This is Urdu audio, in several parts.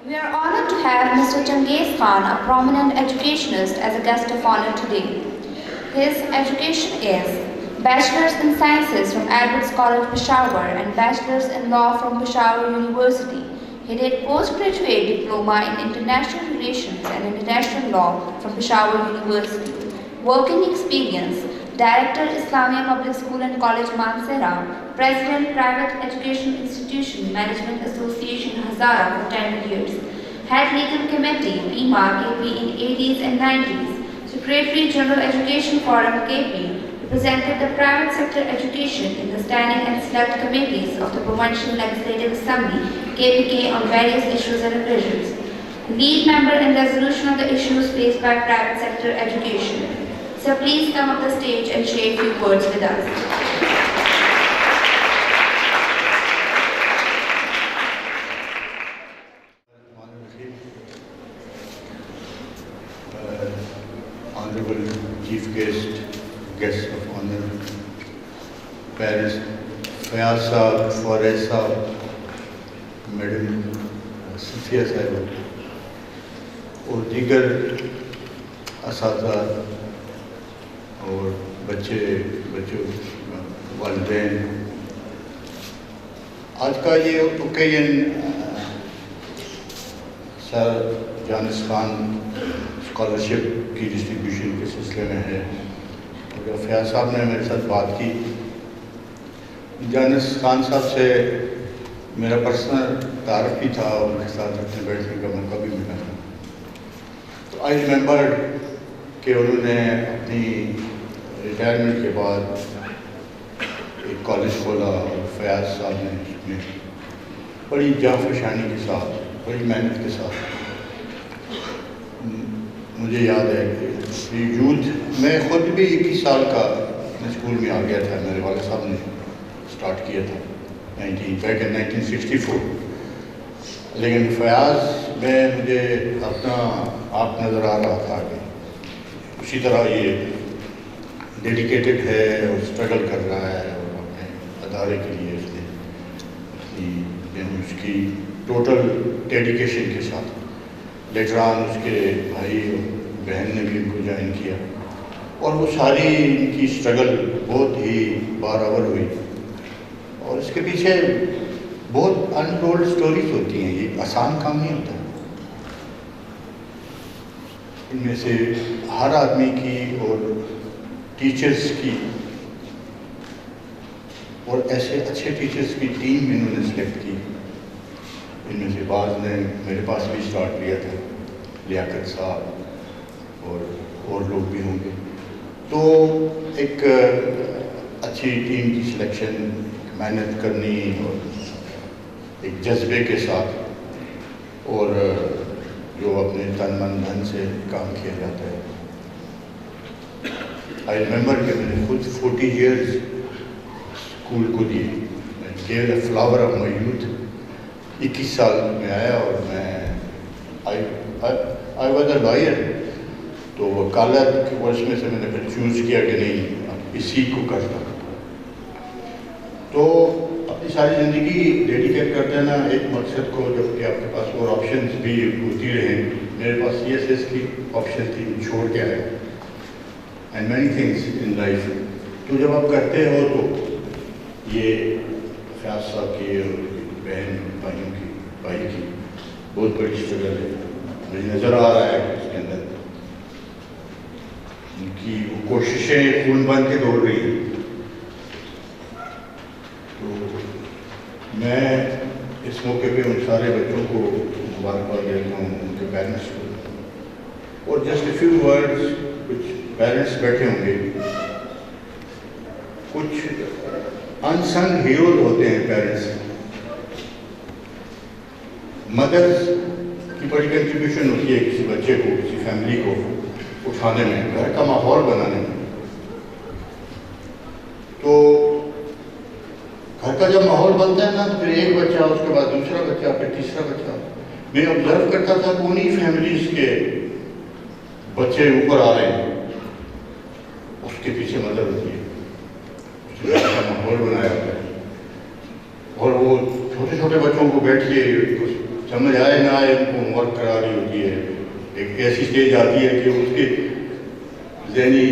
We are honored to have Mr. Changes Khan, a prominent educationist, as a guest of honor today. His education is Bachelor's in Sciences from Edwards College, Peshawar, and Bachelor's in Law from Peshawar University. He did postgraduate diploma in International Relations and International Law from Peshawar University. Working experience: Director, Islamia Public School and College, Mansehra, President, Private Education Institution Management Association, Hazara for 10 years. Head Legal Committee, PIMA, KP in 80s and 90s. Secretary, General Education Forum, KP. Represented the private sector education in the standing and select committees of the Provincial Legislative Assembly, KPK, on various issues and occasions. Lead member in resolution of the issues faced by private sector education. So please come up the stage and share a few words with us. Honorable Chief Guest of Honor, Parents, Fayaz Saab, Forez Saab, Madam Safia Sahiba, اور دیگر اساتذہ اور بچوں والدین، آج کا یہ اوکیزن سر جانس خان اسکالرشپ کی ڈسٹریبیوشن کے سلسلے میں ہے، اور جب فیاض صاحب نے میرے ساتھ بات کی، جانس خان صاحب سے میرا پرسنل تعارف بھی تھا، اور ان کے ساتھ اپنے بیٹھنے کا موقع بھی ملا تھا. تو آئی ریمبر کہ انہوں نے اپنی ریٹائرمنٹ کے بعد ایک کالج کھولا، اور فیاض صاحب نے اس میں بڑی جانفشانی کے ساتھ، بڑی محنت کے ساتھ، مجھے یاد ہے کہ یوتھ میں خود بھی 21 سال کا اپنے اسکول میں آ گیا تھا. میرے والد صاحب نے اسٹارٹ کیا تھا بیک ان 1964. لیکن فیاض میں مجھے اپنا آپ نظر آ رہا تھا کہ اسی طرح یہ ڈیڈیکیٹڈ ہے اور اسٹرگل کر رہا ہے، اور اپنے ادارے کے لیے اس نے اس کی ٹوٹل ڈیڈیکیشن کے ساتھ. لیٹر آن اس کے بھائی اور بہن نے بھی ان کو جوائن کیا، اور وہ ساری ان کی اسٹرگل بہت ہی بارآور ہوئی، اور اس کے پیچھے بہت انٹولڈ سٹوریز ہوتی ہیں. یہ آسان کام نہیں ہوتا. ان میں سے ہر آدمی کی اور ٹیچرز کی، اور ایسے اچھے ٹیچرز کی ٹیم انہوں نے سلیکٹ کی. ان میں سے بعض نے میرے پاس بھی اسٹارٹ کیا تھا، لیاقت صاحب اور لوگ بھی ہوں گے. تو ایک اچھی ٹیم کی سلیکشن، محنت کرنی، اور ایک جذبے کے ساتھ، اور جو اپنے تن من دھن سے کام کیا جاتا ہے. آئی ریمبر کہ میں نے خود 40 ایئرز اسکول کو دیے. میں give the flower of my youth. 21 سال میں آیا، اور میں آئی واز اے لائر. تو وکالت کے ورس میں سے میں نے پھر چوز کیا کہ نہیں، اسی کو کرتا. تو اپنی ساری زندگی ڈیڈیکیٹ کر دینا ایک مقصد کو، جب کہ آپ کے پاس اور آپشنز بھی ہوتی رہیں. میرے پاس CSS کی آپشن تھی، چھوڑ کے آئے، and many things in life. تو جب آپ کرتے ہو تو یہ فیاض صاحب کی اور بہن بھائی کی بہت بڑی اسٹرگل ہے. مجھے نظر آ رہا ہے اس کے اندر ان کی وہ کوششیں خون بن کے دوڑ رہی ہیں. تو میں اس موقع پہ ان سارے بچوں کو مبارکباد دیتا ہوں، ان کے پیرنٹس کو. اور جسٹ اے فیو ورڈز، کچھ پیرنٹس بیٹھے ہوں گے، کچھ انسنگ ہیروز ہوتے ہیں پیرنٹس. مدرس کی بڑی کنٹریبیوشن ہوتی ہے کسی بچے کو، کسی فیملی کو اٹھانے میں، گھر کا ماحول بنانے میں. تو گھر کا جب ماحول بنتا ہے نا، تو پھر ایک بچہ، اس کے بعد دوسرا بچہ، پھر تیسرا بچہ. میں آبزرو کرتا تھا کہ انہیں فیملیز کے بچے اوپر آ رہے ہیں، اس کے پیچھے مدد ہوتی ہے، اس نے گھر کا ماحول بنایا ہوتا ہے. اور وہ چھوٹے چھوٹے بچوں کو بیٹھ کے سمجھ آئے نہ آئے ان کو ہوم ورک کرا رہی ہوتی ہے. ایک ایسی اسٹیج آتی ہے کہ اس کے ذہنی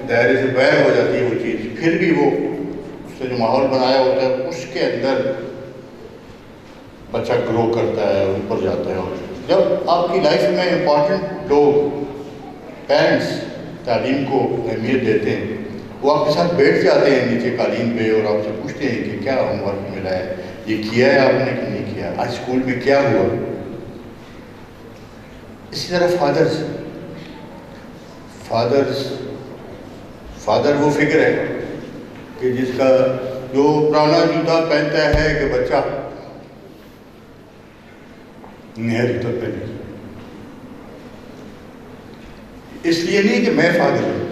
دائرے سے باہر ہو جاتی ہے وہ چیز. پھر بھی وہ اس نے جو ماحول بنایا ہوتا ہے اس کے اندر بچہ گرو کرتا ہے, اوپر جاتا ہے. اور جب آپ کی لائف میں امپورٹنٹ لوگ, پیرنٹس, تعلیم کو اہمیت دیتے ہیں, وہ آپ کے ساتھ بیٹھ جاتے ہیں نیچے قالین پہ اور آپ سے پوچھتے ہیں کہ کیا ہوم ورک ملا ہے, یہ کیا ہے آپ نے کہ نہیں کیا, آج اسکول میں کیا ہوا. اسی طرح فادر وہ فکر ہے کہ جس کا جو پرانا جوتا پہنتا ہے کہ بچہ نیا جوتا پہنے. اس لیے نہیں کہ میں فادر ہوں,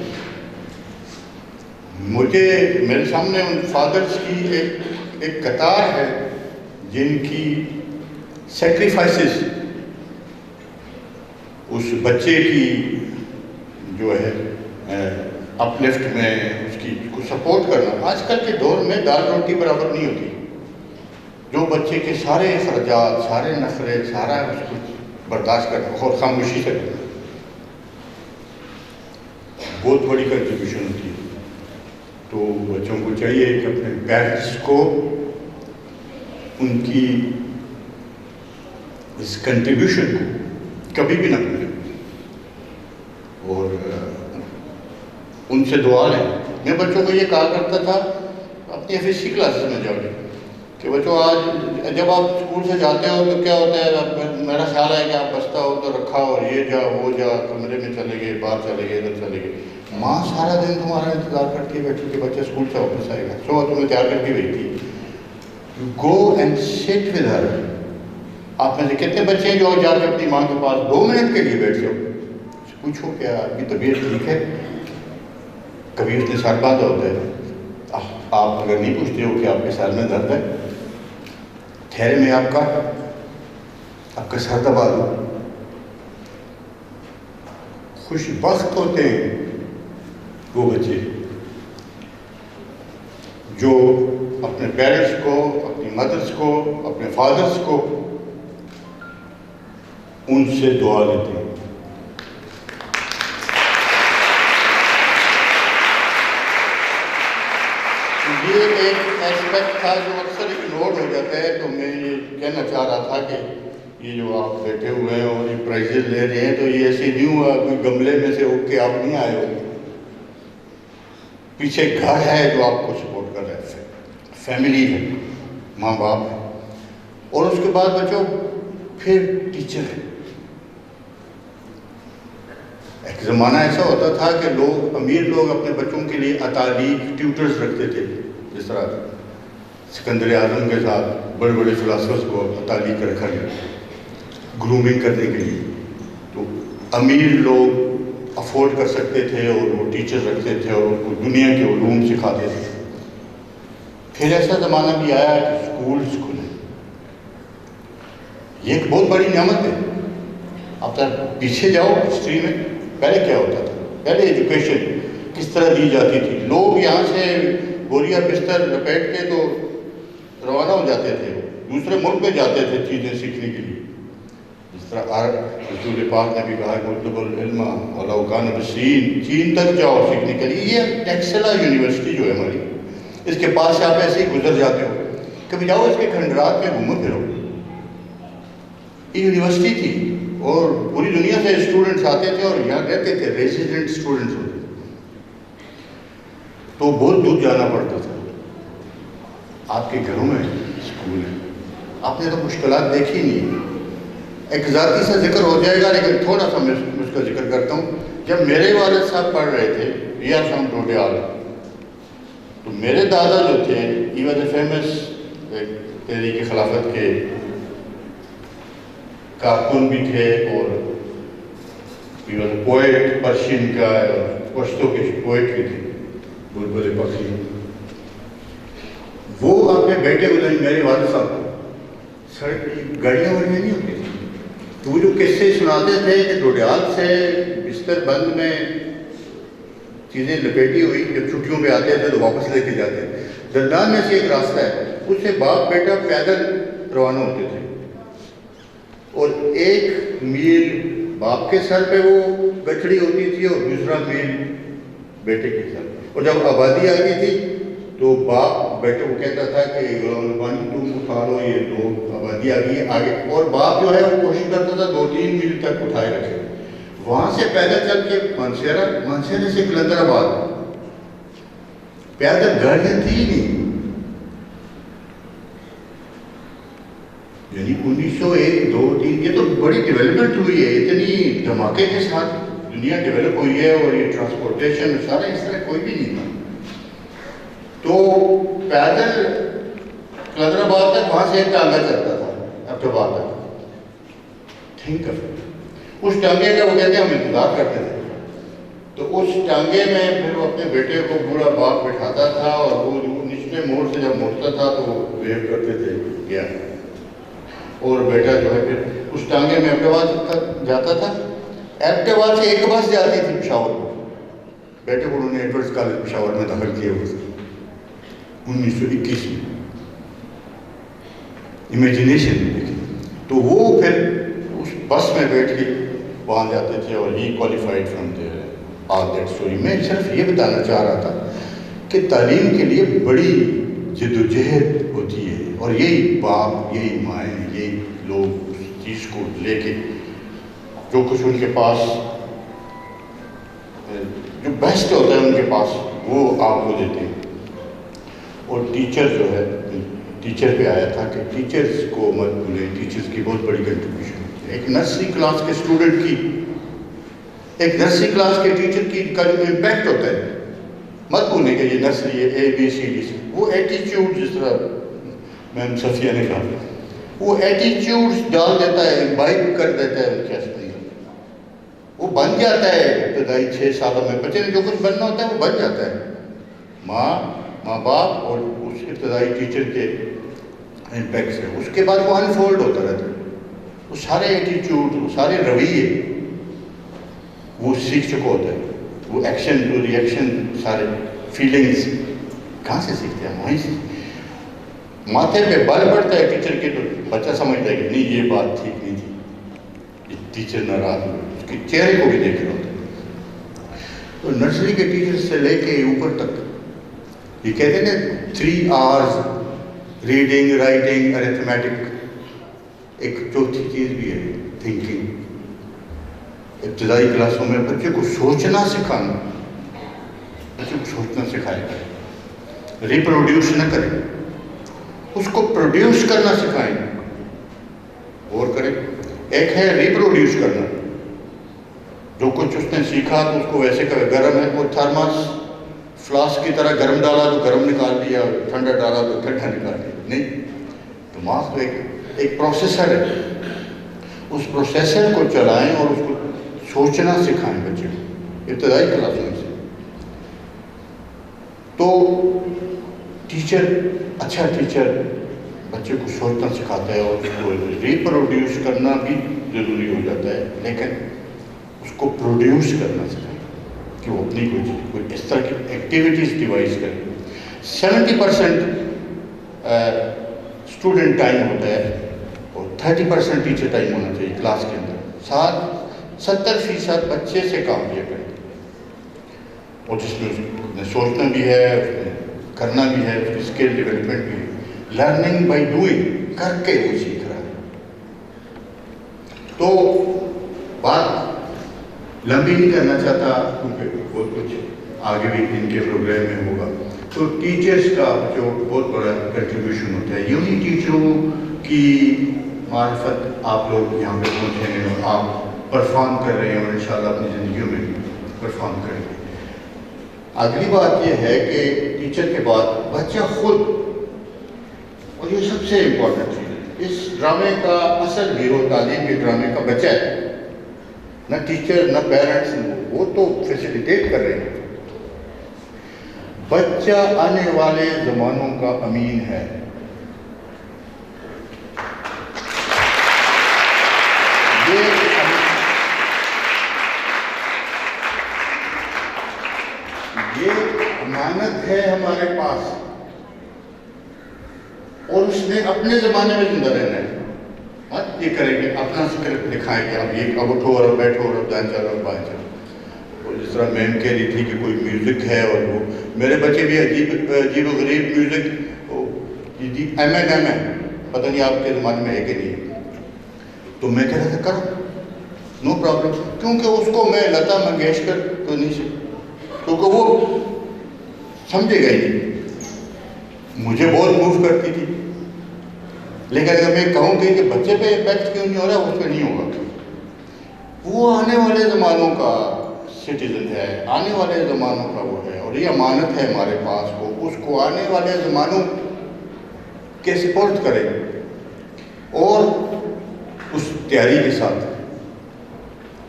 میرے سامنے ان فادرز کی ایک قطار ہے جن کی سیکریفائسز اس بچے کی جو ہے اپلفٹ میں اس کی کو سپورٹ کرنا. آج کل کے دور میں دال روٹی برابر نہیں ہوتی. جو بچے کے سارے اخراجات, سارے نخرے, سارا اس کو برداشت کرنا اور خاموشی سے کرنا بہت بڑی کنٹریبیوشن ہوتی ہے. تو بچوں کو چاہیے کہ اپنے پیرنٹس کو ان کی اس کنٹریبیوشن کو کبھی بھی نہ بھولیں اور ان سے دعا لیں. میں بچوں کو یہ کہا کرتا تھا اپنی FSC کلاسز میں جا کے کہ بچوں آج جب آپ اسکول سے جاتے ہو تو کیا ہوتا ہے, میرا خیال ہے کہ آپ بستہ ہو تو رکھا اور یہ جا وہ جا, کمرے میں چلے گئے, باہر چلے گئے, ادھر چلے گئے. ماں سارا دن تمہارا انتظار کرتی ہے بیٹھی کہ بچہ اسکول سے واپس آئے گا, صبح تمہیں تیار کر کے بھیجتی ہے. Go and sit with her. آپ میں سے کتنے بچے ہیں جو جا کے اپنی ماں کے پاس 2 منٹ کے لیے بیٹھ جاؤ, پوچھو کیا آپ کی طبیعت ٹھیک ہے, کبھی اس نے سر باندھا ہوتا ہے. آپ اگر نہیں پوچھتے ہو کہ آپ کے سر میں درد ہے, ٹھہرے میں آپ کا سر دبا دو. خوش بخت ہوتے ہیں وہ بچے جو اپنے پیرنٹس کو, اپنی مدرس کو, اپنے فادرس کو ان سے دعا لیتے ہیں. یہ ایک ایسپیکٹ تھا جو اکثر اگنور ہو جاتا ہے. تو میں یہ کہنا چاہ رہا تھا کہ یہ جو آپ بیٹھے ہوئے ہیں اور یہ پرائزز لے رہے ہیں تو یہ ایسے نہیں ہوا کوئی گملے میں سے اٹھ کے آپ نہیں آئے ہو. پیچھے گھر ہے جو آپ کو سپورٹ کر رہا ہے, فیملی ہے, ماں باپ ہے, اور اس کے بعد بچوں پھر ٹیچر ہے. ایک زمانہ ایسا ہوتا تھا کہ امیر لوگ اپنے بچوں کے لیے اطالق ٹیوٹرز رکھتے تھے, جس طرح سکندر اعظم کے ساتھ بڑے بڑے فلاسفرز کو اطالق رکھا گیا گرومنگ کرنے کے لیے. تو امیر لوگ افورڈ کر سکتے تھے اور وہ ٹیچر رکھتے تھے اور ان کو دنیا کے علوم سکھاتے تھے. پھر ایسا زمانہ بھی آیا کہ اسکولز کھلے. یہ ایک بہت بڑی نعمت ہے. آپ پیچھے جاؤ ہسٹری میں, پہلے کیا ہوتا تھا؟ پہلے ایجوکیشن کس طرح دی جاتی تھی. لوگ یہاں سے بوریا بستر لپیٹ کے تو روانہ ہو جاتے تھے, دوسرے ملک میں جاتے تھے چیزیں سیکھنے کے لیے. جس طرح رسول پاک نے بھی کہا کہ مطلب العلم ولو کان بسین, چین تک جاؤ سیکھنے کے لیے. یہ ٹیکسلا یونیورسٹی جو ہے ہماری, اس کے پاس سے آپ ایسے ہی گزر جاتے ہو, کبھی جاؤ اس کے کھنڈرات میں گھومو پھرو. یہ یونیورسٹی تھی اور پوری دنیا سے اسٹوڈنٹس آتے تھے اور یہاں رہتے تھے, ریزیڈنٹ اسٹوڈنٹس ہوتے تھے. تو بہت دور جانا پڑتا تھا. آپ کے گھروں میں اسکول ہے, آپ نے تو مشکلات دیکھی نہیں. ایک ذاتی سا ذکر ہو جائے گا لیکن تھوڑا سا میں اس کا ذکر کرتا ہوں. جب میرے والد صاحب پڑھ رہے تھے وی آر فرام ڈوڈیال, تو میرے دادا جو تھے ہی واز اے فیمس تحریک خلافت کے کارکن بھی تھے اور he was a poet, Persian کا اور پشتو کے پوئٹ بھی تھے, بہت بڑے پکھی. وہ اپنے بیٹے کو میرے والد صاحب کو سڑک گاڑیاں واڑیاں نہیں ہوتی تھیں, تو وہ جو قصے سناتے تھے کہ ڈوڈیال سے بستر بند میں چیزیں لپیٹی ہوئی, جب چھٹیوں پہ آتے تھے تو واپس لے کے جاتے. زندان میں سے ایک راستہ ہے, اس سے باپ بیٹا پیدل روانہ ہوتے تھے. اور ایک میل باپ کے سر پہ وہ گٹھڑی ہوتی تھی اور دوسرا میل بیٹے کے سر پہ. اور جب آبادی آتی تھی تو باپ بیٹے کو کہتا تھا کہ غلام تم اٹھا لو یہ 2 آبادی آ گئی آگے, اور باپ جو ہے وہ کوشش کرتا تھا 2-3 میل تک اٹھائے رکھے. وہاں سے پیدل چل کے مانسہرہ سے کلندر آباد پیدل گاڑیاں تھی نہیں. یعنی 1901, 2, 3 یہ تو بڑی ڈیولپمنٹ ہوئی ہے, اتنی دھماکے کے ساتھ دنیا ڈیولپ ہوئی ہے, اور یہ ٹرانسپورٹیشن سارا اس طرح کوئی بھی نہیں تھا. تو پیدل کلندر آباد تک وہاں سے ایک ٹانگا چلتا تھا عبدالآباد تک. تھنک آف اس ٹانگے کا وہ کہتے ہیں ہم انتظار کرتے تھے. تو اس ٹانگے میں پھر وہ اپنے بیٹے کو بوڑھا باپ بٹھاتا تھا, اور وہ نچلے موڑ سے جب مڑتا تھا تو وہ ویو کرتے تھے گیا, اور بیٹا جو ہے پھر اس ٹانگے میں عبدالآباد تک جاتا تھا. عبدالآباد سے ایک بس جاتی تھی پشاور کو. بیٹے کو انہوں نے ایڈورڈز کالج پشاور میں داخل کیا ہوئے 1921 میں. امیجنیشن دیکھیں. تو وہ پھر اس بس میں بیٹھ کے وہاں جاتے تھے, اور ہی qualified from there all that story. میں صرف یہ بتانا چاہ رہا تھا کہ تعلیم کے لیے بڑی جد و جہد ہوتی ہے, اور یہی باپ, یہی مائیں, یہی لوگ اس چیز کو لے کے جو کچھ ان کے پاس جو بیسٹ ہوتا ہے ان کے پاس وہ آپ کو دیتے ہیں. اور ٹیچر جو ہے, ٹیچر پہ آیا تھا کہ ٹیچرز کو مت بھولیں, ٹیچرز کی بہت بڑی کنٹریبیوشن ہوتی ہے. ایک نرسری کلاس کے اسٹوڈنٹ کی, ایک نرسری کلاس کے ٹیچر کی کا جو امپیکٹ ہوتا ہے, مت بھولیں کہ یہ نرسری ہے ABCD سے. وہ ایٹیچیوڈ جس طرح میم صفیہ نے کہا, وہ ایٹیچیوڈز ڈال دیتا ہے, امبائب کر دیتا ہے ان کے اندر. وہ بن جاتا ہے ابتدائی 6 سالوں میں. بچے نے جو کچھ بننا ہوتا ہے وہ بن جاتا ہے. ماں باپ اور اس ابتدائی ٹیچر کے امپیکٹ سے. اس کے بعد وہ انفولڈ ہوتا رہتا ہے. وہ سارے ایٹیچیوڈ, وہ سارے رویے وہ سیکھ چکا ہوتا ہے. وہ ایکشن, جو ریئیکشن, سارے فیلنگز کہاں سے سیکھتے ہیں؟ وہیں سے. ماتھے پہ بال پڑتا ہے ٹیچر کے تو بچہ سمجھتا ہے کہ نہیں یہ بات ٹھیک نہیں تھی, ٹیچر ناراض ہوئے, اس کے چہرے کو بھی دیکھ رہا ہوتا ہے. تو نرسری کے ٹیچر سے لے کے اوپر تک یہ کہتے ہیں نا 3 hours ریڈنگ, رائٹنگ, ارتھمیٹک. ایک چوتھی چیز بھی ہے تھنکنگ. ابتدائی کلاسوں میں بچے کو سوچنا سکھانا, بچے کو سوچنا سکھایا کریں. ریپروڈیوس نہ کریں, اس کو پروڈیوس کرنا سکھائیں. اور کریں. ایک ہے ریپروڈیوس کرنا, جو کچھ اس نے سیکھا تو اس کو ویسے کرے. گرم ہے وہ تھرماس فلاسک کی طرح گرم ڈالا تو گرم نکال دیا, ٹھنڈا ڈالا تو ٹھنڈا نکال دیا. نہیں, دماغ تو ایک پروسیسر ہے. اس پروسیسر کو چلائیں اور اس کو سوچنا سکھائیں بچے کو ابتدائی کلاسوں سے. تو ٹیچر, اچھا ٹیچر بچے کو سوچنا سکھاتا ہے, اور اس کو ریپروڈیوس کرنا بھی ضروری ہو جاتا ہے, لیکن اس کو پروڈیوس کرنا سکھائیں کہ وہ اپنی کوئی اس طرح کی ایکٹیویٹیز ڈیوائز کریں. 70% اسٹوڈنٹ ٹائم ہوتا ہے اور 30% ٹیچر ٹائم ہونا چاہیے کلاس کے اندر. 70% بچے سے کام لیا کریں, اور جس میں سوچنا بھی ہے, کرنا بھی ہے, اس کی اسکل ڈیولپمنٹ بھی ہے. لرننگ بائی ڈوئنگ, کر کے وہ سیکھ رہا ہے. تو بات لمبی نہیں کرنا چاہتا کیونکہ بہت کچھ آگے بھی ان کے پروگرام میں ہوگا. تو ٹیچرز کا جو بہت بڑا کنٹریبیوشن ہوتا ہے, یونی ٹیچروں کی معرفت آپ لوگ یہاں پہ پہنچے ہیں اور آپ پرفارم کر رہے ہیں, اور انشاءاللہ اپنی زندگیوں میں بھی پرفارم کریں گے. اگلی بات یہ ہے کہ ٹیچر کے بعد بچہ خود, اور یہ سب سے امپورٹنٹ چیز ہے. اس ڈرامے کا اصل ہیرو تعلیم کے ڈرامے کا بچہ ہے, نہ ٹیچر نہ پیرنٹس. وہ تو فیسیلیٹیٹ کر رہے ہیں. بچہ آنے والے زمانوں کا امین ہے. یہ امانت ہے ہمارے پاس, اور اس نے اپنے زمانے میں زندہ رہنا ہے. یہ کریں گے, اپنا اسکرپٹ دکھائیں گے, اب یہ اب اٹھو اور بیٹھو اور اب دائیں چلو اور بائیں چلو. اور جس طرح میم کہہ رہی تھی کہ کوئی میوزک ہے, اور وہ میرے بچے بھی عجیب عجیب و غریب میوزک, ایم ہے, پتہ نہیں آپ کے زمانے میں ہے کہ نہیں. تو میں کہہ رہا تھا کرو, نو پرابلم, کیونکہ اس کو میں لتا منگیشکر تو نہیں سکتا, کیونکہ وہ سمجھے گا ہی نہیں. مجھے بہت موو کرتی تھی, لیکن اگر میں کہوں کہ بچے پہ امپیکٹ کیوں نہیں ہو رہا, اس پہ نہیں ہوگا. وہ آنے والے زمانوں کا سٹیزن ہے, آنے والے زمانوں کا وہ ہے, اور یہ امانت ہے ہمارے پاس, اس کو آنے والے زمانوں کے سپورٹ کرے, اور اس تیاری کے ساتھ,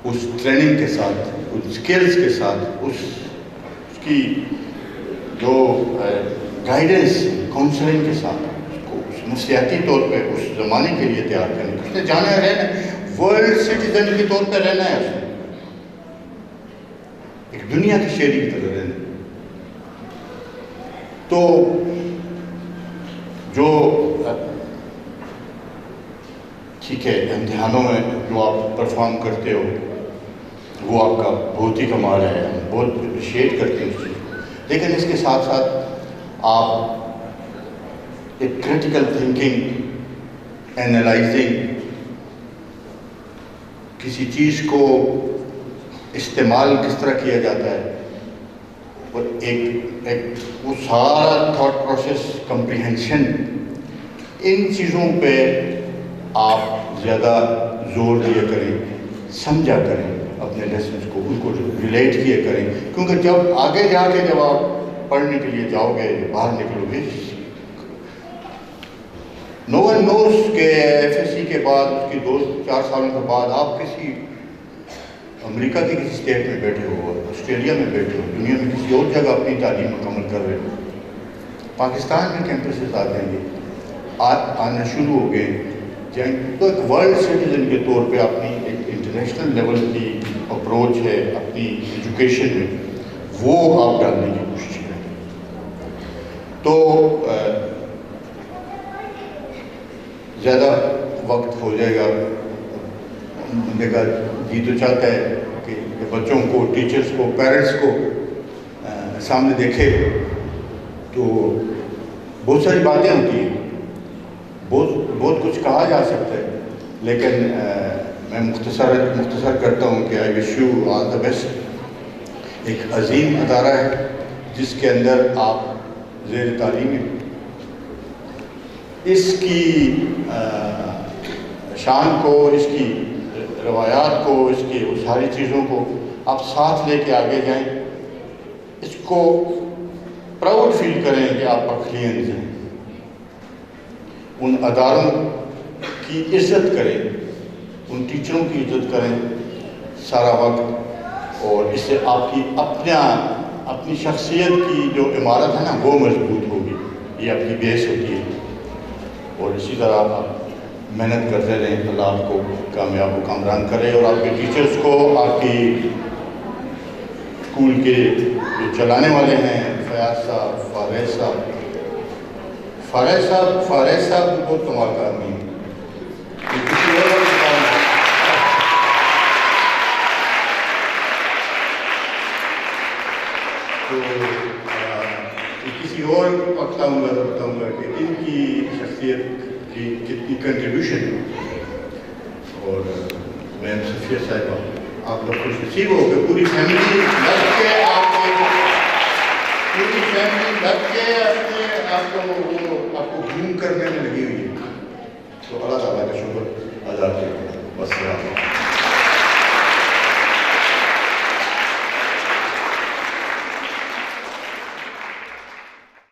اس ٹریننگ کے ساتھ, اس سکلز کے ساتھ, اس کی جو گائیڈنس کاؤنسلنگ کے ساتھ, اس کو نفسیاتی طور پہ اس زمانے کے لیے تیار کریں. اس نے جانا ہے, رہنا ورلڈ سٹیزن کے طور پہ رہنا ہے, اس نے ایک دنیا کی شہری کی طرح رہنا. تو جو ٹھیک ہے امتحانوں میں جو آپ پرفارم کرتے ہو وہ آپ کا بہت ہی کمال ہے, ہم بہت اپریشیٹ کرتے ہیں اس چیز کو, لیکن اس کے ساتھ ساتھ آپ ایک کریٹیکل تھنکنگ, اینالائزنگ, کسی چیز کو استعمال کس طرح کیا جاتا ہے, اور ایک وہ سارا تھاٹ پروسیس, کمپریہنشن, ان چیزوں پہ آپ زیادہ زور دیا کریں, سمجھا کریں اپنے لیسنس کو, ان کو ریلیٹ کیا کریں, کیونکہ جب آگے جا کے جب آپ پڑھنے کے لیے جاؤ گے, باہر نکلو گے, نو ون نوز کہ ایف ایس سی کے بعد, اس کی 2-4 سالوں کے بعد آپ کسی امریکہ کی کسی اسٹیٹ میں بیٹھے ہو, آسٹریلیا میں بیٹھے ہو, دنیا میں کسی اور جگہ اپنی تعلیم مکمل کر رہے ہو, پاکستان میں کیمپسز آ جائیں گے, آنا شروع ہو گئے, تو ایک ورلڈ سٹیزن کے طور پہ اپنی ایک انٹرنیشنل لیول کی اپروچ ہے اپنی ایجوکیشن میں, وہ آپ ڈالنے کی کوشش کریں. تو زیادہ وقت ہو جائے گا, بندے کا جی تو چاہتا ہے کہ بچوں کو, ٹیچرز کو, پیرنٹس کو سامنے دیکھے, تو بہت ساری باتیں ہوتی ہیں, بہت کچھ کہا جا سکتا ہے, لیکن میں مختصر کرتا ہوں کہ آئی wish you all the best. ایک عظیم ادارہ ہے جس کے اندر آپ زیر تعلیم ہیں, اس کی شان کو, اس کی روایات کو, اس کی ساری چیزوں کو آپ ساتھ لے کے آگے جائیں, اس کو پراؤڈ فیل کریں کہ آپ پکھلیئنز ہیں, ان اداروں کی عزت کریں, ان ٹیچروں کی عزت کریں سارا وقت, اور اس سے آپ کی اپنی شخصیت کی جو عمارت ہے نا وہ مضبوط ہوگی, یہ آپ کی بیس ہوتی ہے. اور اسی طرح آپ محنت کرتے رہیں, اللہ آپ کو کامیاب و کامران کرے, اور آپ کے ٹیچرز کو, آپ کی اسکول کے جو چلانے والے ہیں, فیاض صاحب, فارغ صاحب بہت کمال کا آدمی ہے. تو کسی اور وقت آؤں گا تو بتاؤں گا کہ ان کی شخصیت کی کتنی کنٹریبیوشن ہے. اور میں صفیہ صاحبہ, آپ لوگ خوش نصیب ہو کہ پوری فیملی لگ کے آپ کو گھوم کرنے میں لگی ہوئی ہے. تو اللہ تعالیٰ کا شکر.